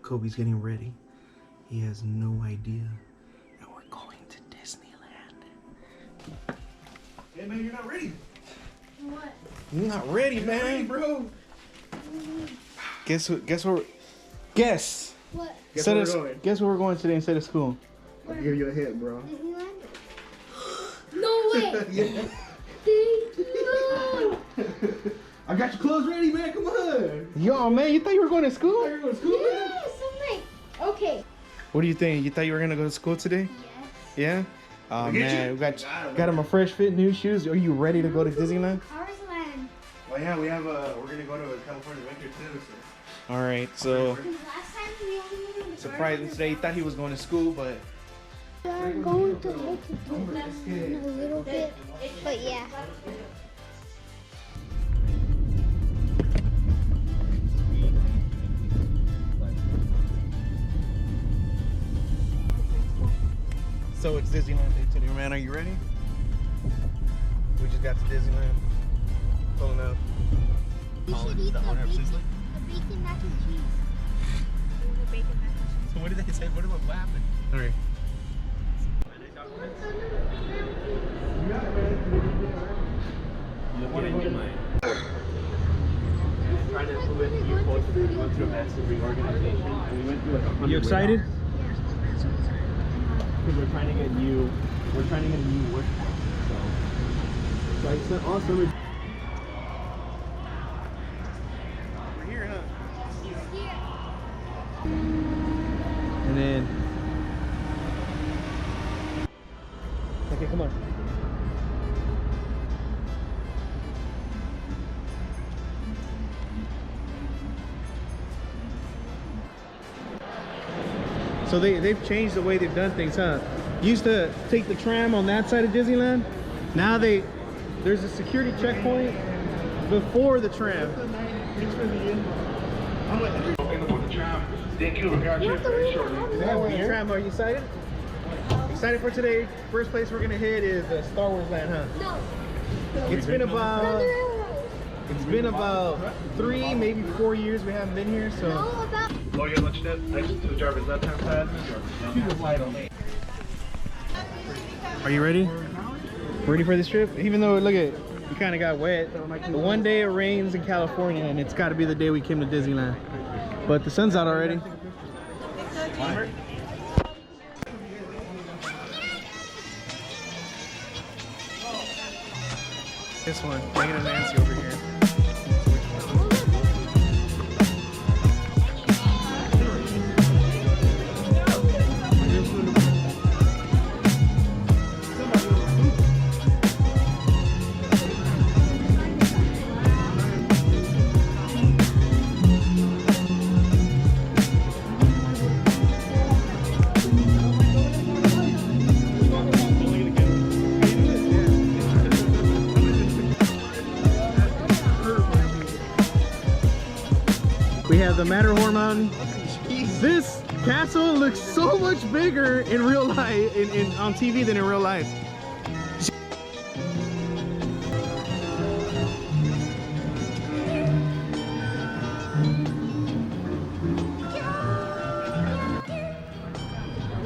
Kobe's getting ready. He has no idea that we're going to Disneyland. Hey man, you're not ready. What? You're not ready, man. Ready, bro. Guess what? What? Guess where we're going today instead of school. I'll give you a hint, bro. Disneyland? No way! Yeah. Thank you! I got your clothes ready, man. Come on. Yo, man, you thought you were going to school? You going to school, man? Yes, I'm like, okay. What do you think? You thought you were gonna go to school today? Yes. Yeah. Oh Look at man, you. we got him a fresh fit, new shoes. Are you ready to go to Disneyland? Cars Land. Well, yeah, we're gonna go to California Adventure too. So. All right, so Last time we only went to the surprised him today. He thought he was going to school, but We are going to look at Disneyland in a little bit, but yeah. so it's Disneyland day today, man. Are you ready? We just got to Disneyland. Pulling up. You should eat the bacon mac and cheese. The bacon mac and cheese. So what did they say? What happened? All right. You excited? Because we're trying to get new work. So it's awesome. We're here, huh? Yeah. And then. Okay, come on. So they've changed the way they've done things, huh? Used to take the tram on that side of Disneyland. Now there's a security checkpoint before the tram. Tram, are you excited? Excited for today? First place we're gonna hit is Star Wars Land, huh? No. It's been about 3, maybe 4 years we haven't been here, so. No, about. Lower your lunch net next to the driver's left-hand side. Are you ready? Ready for this trip? Even though, look at, you kind of got wet. The one day it rains in California, and it's got to be the day we came to Disneyland. But the sun's out already. This one, Megan and Nancy over here. We have the Matterhorn Mountain. This castle looks so much bigger in real life, on TV than in real life.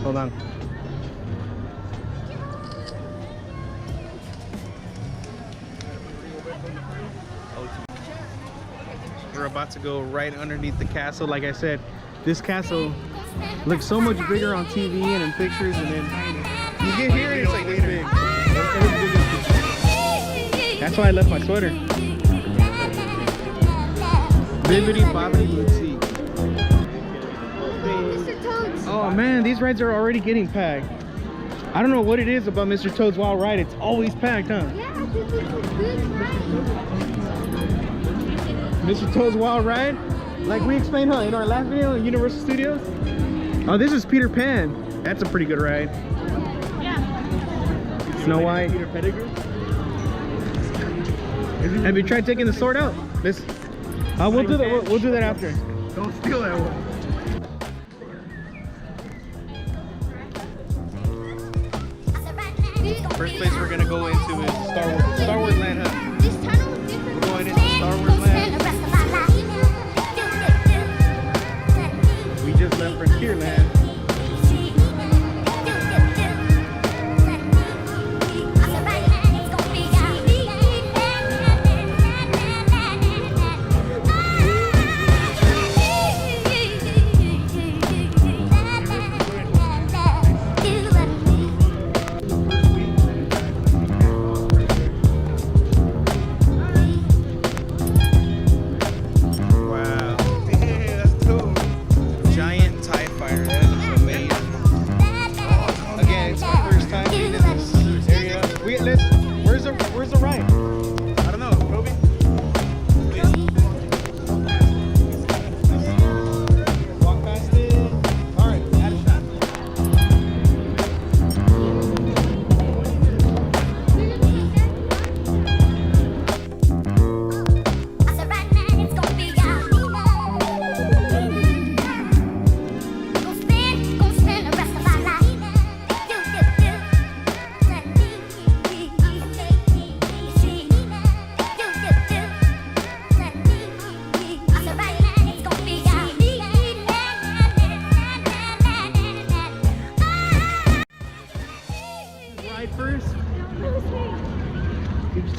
Hold on. We're about to go right underneath the castle. Like I said, this castle looks so much bigger on TV and in pictures, and then you get here and it's like this big. That's why I left my sweater. Bibbidi bobbidi bootsy. Mr. Toad's. Oh man, these rides are already getting packed. I don't know what it is about Mr. Toad's Wild Ride. It's always packed, huh? Yeah, this is a good ride. Mr. Toad's Wild Ride, like we explained, huh, in our last video at Universal Studios. Oh, this is Peter Pan. That's a pretty good ride. Yeah. Snow White. Peter Pettigrew? Have you tried taking the sword out? This. We'll do that. We'll do that after. Don't steal that one. First place we're gonna go into is Star Wars Land, huh? This tunnel is different. We're going into Star Wars Land. We just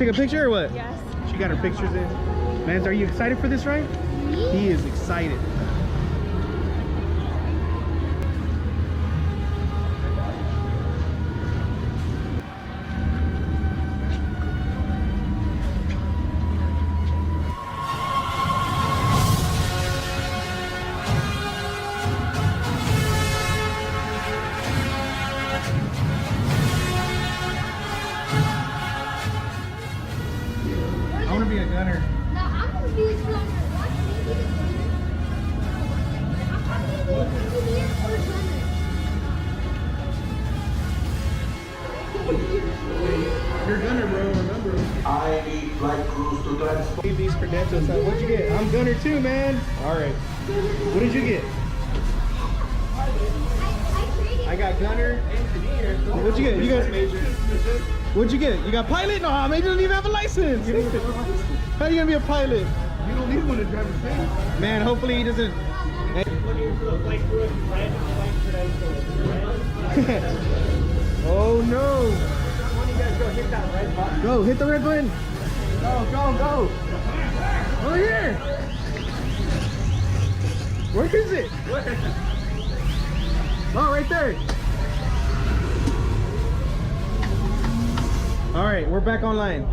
take a picture or what? Yes. She got her pictures in. Mans, are you excited for this ride? He is excited. I want to be a gunner. No, I'm gonna be a gunner. Watch me be the gunner. I'm gonna be an engineer or a gunner. You're a gunner, bro. Remember. I need flight crews to transport. Leave these credentials. What'd you get? I'm gunner too, man. All right. What did you get? I created. I got gunner, engineer. What'd you get? You got major. What'd you get? You got pilot? No, maybe you don't even have a license. How are you gonna be a pilot? You don't need one to drive a plane. Man, hopefully he doesn't. Oh no! Go hit the red button. Go! Over here. Where is it? Oh, right there. All right, we're back online.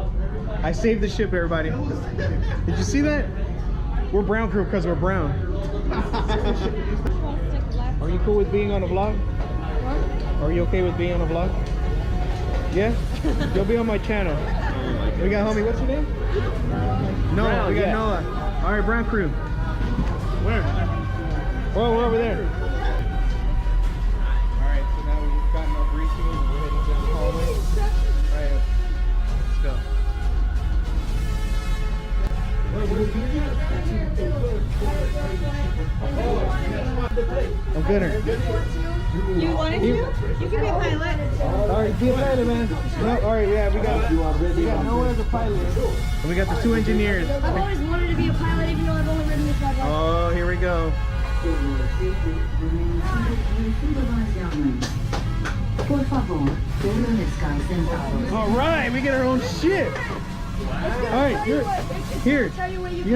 I saved the ship, everybody. Did you see that? We're brown crew because we're brown. Are you cool with being on a vlog? Are you okay with being on a vlog? Yeah? You'll be on my channel. We got homie, what's your name? Noah, Brown, we got yeah. Noah. All right, brown crew. Where? Oh, we're over there. All right, so now we've gotten our briefing and we're heading to the hallway. All right, let's go. I'm gunner. You wanted to? You can be a pilot. All right, be a pilot, man. No, all right, yeah, we got Noah as a pilot. And we got the two engineers. I've always wanted to be a pilot, even though I've only ridden this ride once. Oh, here we go. All right, we get our own ship. All right, you're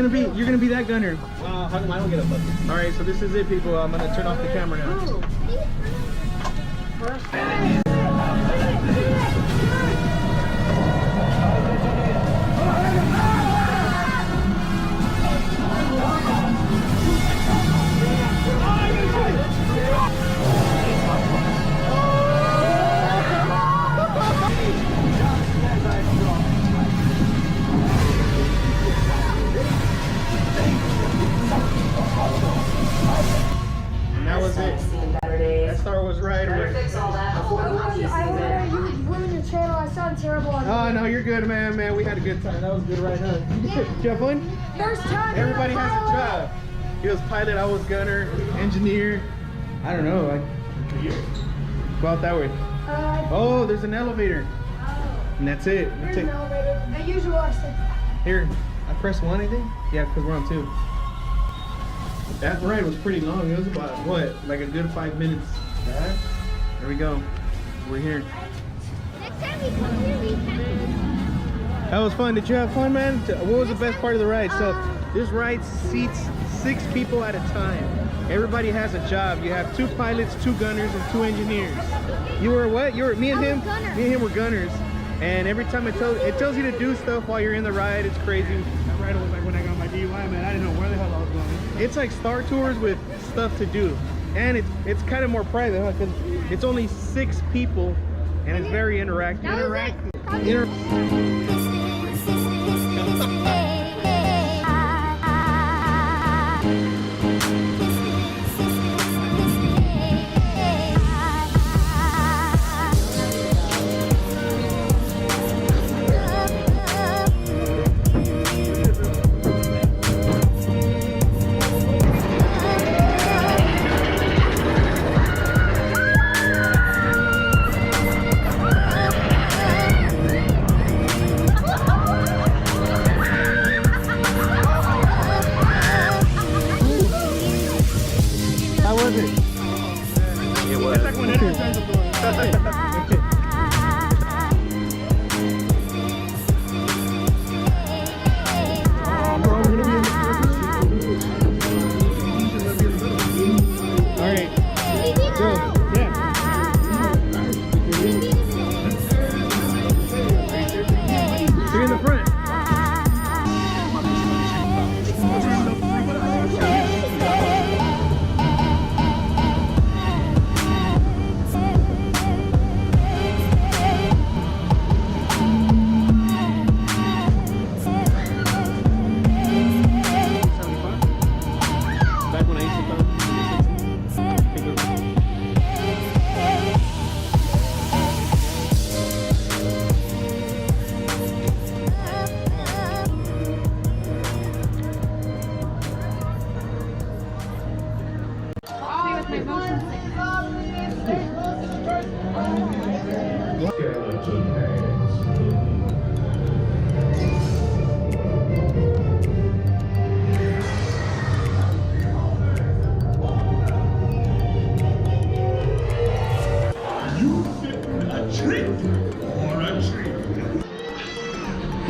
gonna be that gunner. How come I don't get a bucket? All right, so this is it, people. I'm gonna turn off the camera now. And that was it. That Star Wars ride. I ruined your channel. I sound terrible on Oh no, you're good, man. We had a good time. That was a good ride, huh? Did you have fun? First time. Everybody has a job. He was pilot, I was gunner, engineer. I don't know. Go out that way. Oh, there's an elevator. And that's it. Here's an elevator. The usual I said. Here, I pressed 1, I think? Yeah, because we're on 2. That ride was pretty long. It was about, what, like a good 5 minutes. There we go. We're here. Next time we come here, we can. That was fun. Did you have fun, man? What was the best part of the ride? So this ride seats 6 people at a time. Everybody has a job. You have 2 pilots, 2 gunners, and 2 engineers. You were what? You were me and I was him. gunner. Me and him were gunners. And every time it tells you to do stuff while you're in the ride. It's crazy. That ride was like when I got my DUI, man. I didn't know where the hell I was going. It's like Star Tours with stuff to do, and it's kind of more private, huh? Because it's only 6 people, and it's very interactive.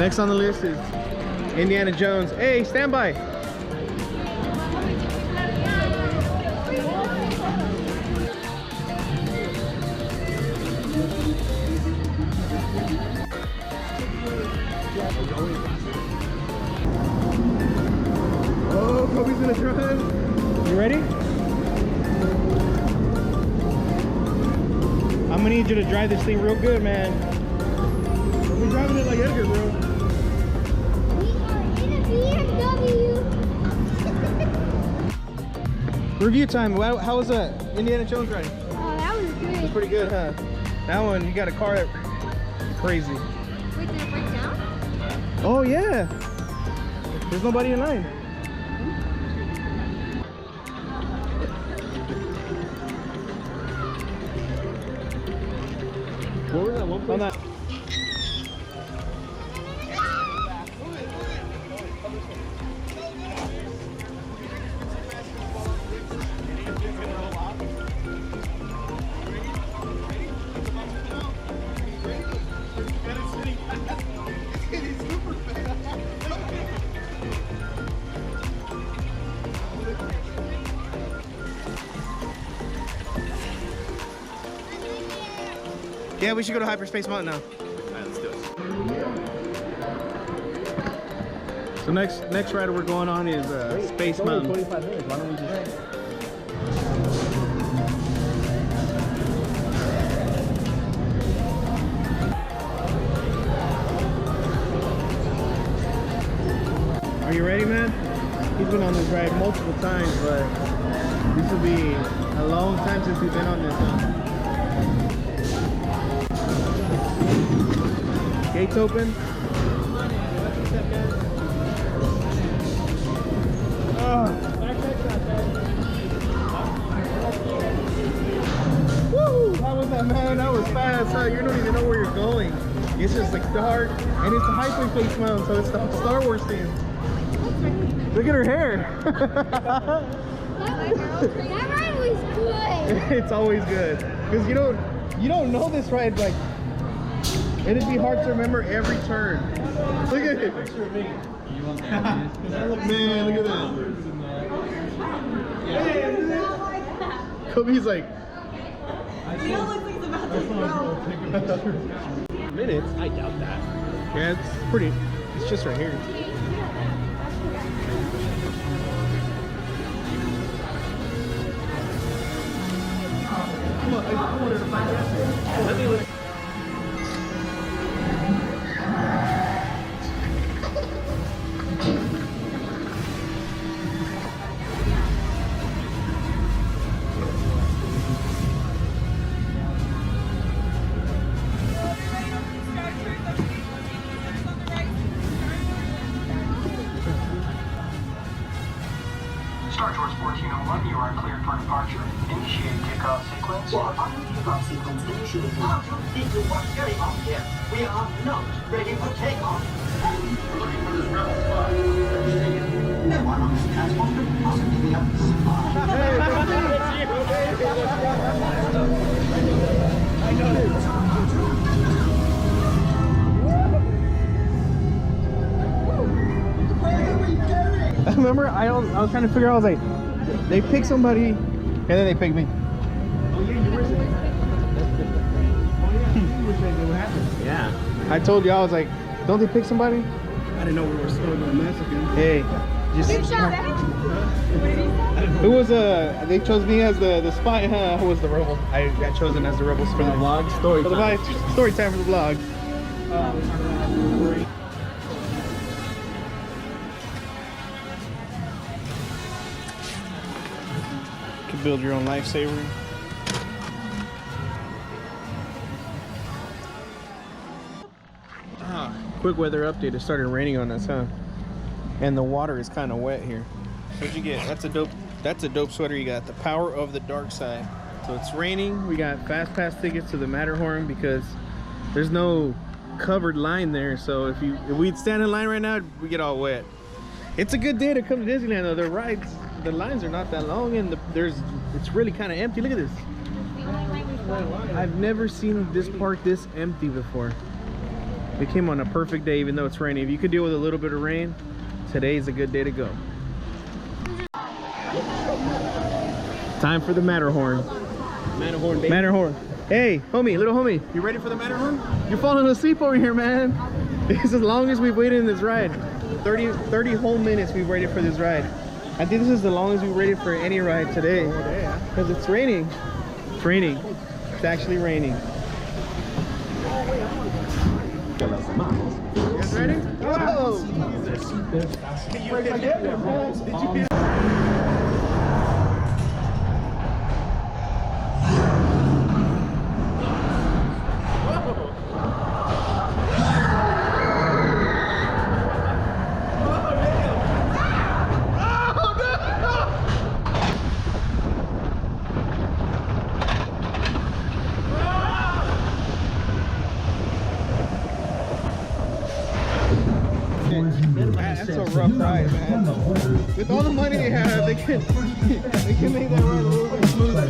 Next on the list is Indiana Jones. Hey, stand by. Oh, Kobe's gonna drive. You ready? I'm gonna need you to drive this thing real good, man. We're driving it like Edgar, bro. We are in a BMW. Review time. How was Indiana Jones ride? Oh, that was good. Pretty good, huh? That one, you got a car that crazy. Wait, did it break down? Oh yeah. There's nobody in line. What was that one place? On that. Yeah, we should go to Hyperspace Mountain now. Alright, let's do it. So next ride we're going on is Space It's only Mountain. 25 minutes. Why don't we just... Are you ready, man? He's been on this ride multiple times, but this will be a long time since we've been on this. Gates open. Woo! How was that, man? That was fast, huh? You don't even know where you're going. It's just like dark, and it's a Hyperspace Mountain, so it's the Star Wars theme. Look at her hair. That ride was good. It's always good because you don't know this ride, like it'd be hard to remember every turn. Look at it. Man, look at that. Kobe's like Leo looks like he's about to throw. Minutes? I doubt that. yeah, it's pretty. It's just right here. Come on, I wanted to find that. Let me look. Star Tours 1401, you are cleared for departure. Initiate takeoff sequence. Takeoff sequence initiated. Need to watch getting off here. We are not ready for takeoff. No one on this platform could possibly be up to spy. I know this. I remember I was trying to figure out, I was like, they pick somebody and then they pick me. Oh yeah, you were saying. Oh yeah, you were saying what happened. Yeah. I told you, I was like, don't they pick somebody? I didn't know we were still in the Mexican. Hey, just Good shot, eh? What did he say? who was they chose me as the spy, huh? Who was the rebel? I got chosen as the rebels for the vlog. Story For the time. vlog, story time for the vlog. You can build your own lifesaver. Quick weather update. It started raining on us, huh? And the water is kind of wet here. What'd you get? That's a dope sweater you got. The power of the dark side. So it's raining. We got fast pass tickets to the Matterhorn because there's no covered line there. So if we'd stand in line right now, we get all wet. It's a good day to come to Disneyland though. The lines are not that long, and it's really kind of empty. Look at this. I've never seen this park this empty before. We came on a perfect day, even though it's raining. If you could deal with a little bit of rain, today's a good day to go. Time for the Matterhorn. Matterhorn, baby. Matterhorn. Hey, homie, little homie, you ready for the Matterhorn? You're falling asleep over here, man. It's as long as we've waited in this ride. 30 whole minutes we've waited for this ride. I think this is the longest we've waited for any ride today. Because it's raining. It's raining. It's actually raining. You guys ready? Whoa! That's a rough ride, man. With all the money they have, they can make that ride a little bit smoother.